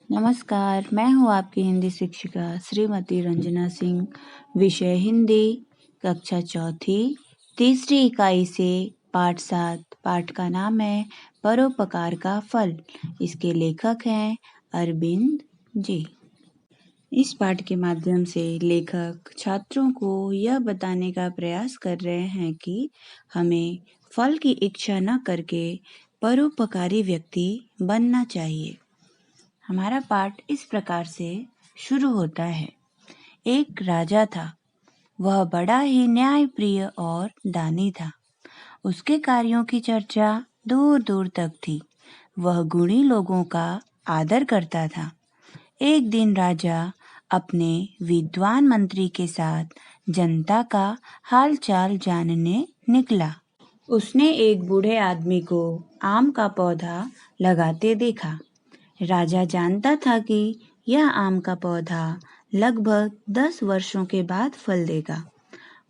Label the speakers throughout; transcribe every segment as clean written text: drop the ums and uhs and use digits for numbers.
Speaker 1: नमस्कार, मैं हूँ आपकी हिंदी शिक्षिका श्रीमती रंजना सिंह। विषय हिंदी, कक्षा चौथी, तीसरी इकाई से पाठ 7। पाठ का नाम है परोपकार का फल। इसके लेखक हैं अरविंद जी। इस पाठ के माध्यम से लेखक छात्रों को यह बताने का प्रयास कर रहे हैं कि हमें फल की इच्छा न करके परोपकारी व्यक्ति बनना चाहिए। हमारा पाठ इस प्रकार से शुरू होता है। एक राजा था, वह बड़ा ही न्यायप्रिय और दानी था। उसके कार्यों की चर्चा दूर दूर तक थी। वह गुणी लोगों का आदर करता था। एक दिन राजा अपने विद्वान मंत्री के साथ जनता का हाल चाल जानने निकला। उसने एक बूढ़े आदमी को आम का पौधा लगाते देखा। राजा जानता था कि यह आम का पौधा लगभग 10 वर्षों के बाद फल देगा।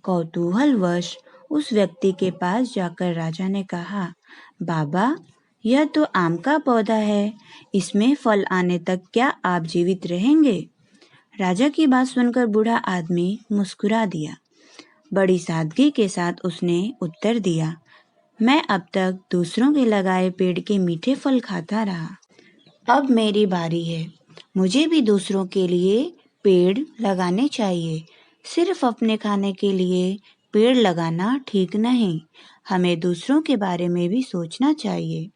Speaker 1: कौतूहलवश उस व्यक्ति के पास जाकर राजा ने कहा, बाबा, यह तो आम का पौधा है, इसमें फल आने तक क्या आप जीवित रहेंगे? राजा की बात सुनकर बूढ़ा आदमी मुस्कुरा दिया। बड़ी सादगी के साथ उसने उत्तर दिया, मैं अब तक दूसरों के लगाए पेड़ के मीठे फल खाता रहा। अब मेरी बारी है। मुझे भी दूसरों के लिए पेड़ लगाने चाहिए। सिर्फ अपने खाने के लिए पेड़ लगाना ठीक नहीं। हमें दूसरों के बारे में भी सोचना चाहिए।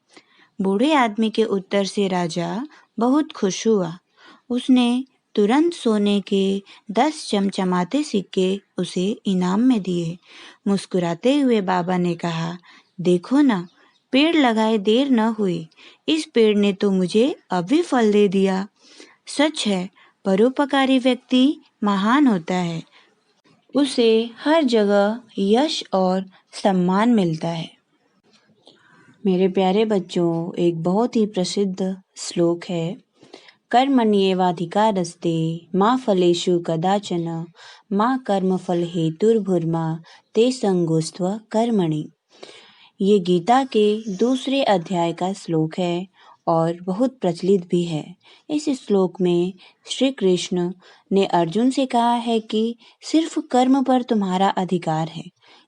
Speaker 1: बूढ़े आदमी के उत्तर से राजा बहुत खुश हुआ। उसने तुरंत सोने के 10 चमचमाते सिक्के उसे इनाम में दिए। मुस्कुराते हुए बाबा ने कहा, देखो ना, पेड़ लगाए देर न हुई। इस पेड़ ने तो मुझे अभी फल दे दिया। सच है, परोपकारी व्यक्ति महान होता है। उसे हर जगह यश और सम्मान मिलता है। मेरे प्यारे बच्चों, एक बहुत ही प्रसिद्ध श्लोक है, कर्मण्येवाधिकारस्ते मा फलेषु कदाचन मा कर्मफल हेतुर्भुर्मा ते संगोस्त्व कर्मणि। ये गीता के दूसरे अध्याय का श्लोक है और बहुत प्रचलित भी है। इस श्लोक में श्री कृष्ण ने अर्जुन से कहा है कि सिर्फ कर्म पर तुम्हारा अधिकार है,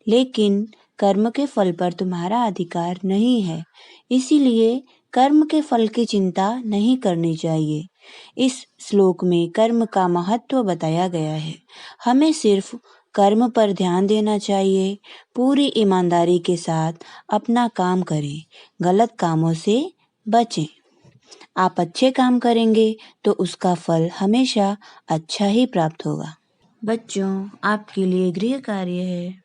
Speaker 1: लेकिन कर्म के फल पर तुम्हारा अधिकार नहीं है। इसीलिए कर्म के फल की चिंता नहीं करनी चाहिए। इस श्लोक में कर्म का महत्व बताया गया है। हमें सिर्फ कर्म पर ध्यान देना चाहिए। पूरी ईमानदारी के साथ अपना काम करें, गलत कामों से बचें। आप अच्छे काम करेंगे तो उसका फल हमेशा अच्छा ही प्राप्त होगा। बच्चों, आपके लिए गृह कार्य है,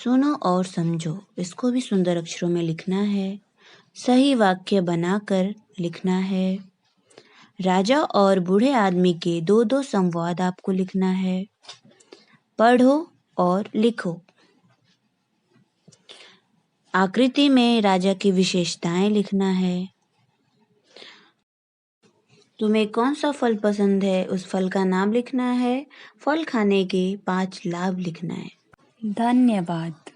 Speaker 1: सुनो और समझो। इसको भी सुंदर अक्षरों में लिखना है, सही वाक्य बनाकर लिखना है। राजा और बूढ़े आदमी के दो संवाद आपको लिखना है। पढ़ो और लिखो। आकृति में राजा की विशेषताएं लिखना है। तुम्हें कौन सा फल पसंद है, उस फल का नाम लिखना है। फल खाने के 5 लाभ लिखना है। धन्यवाद।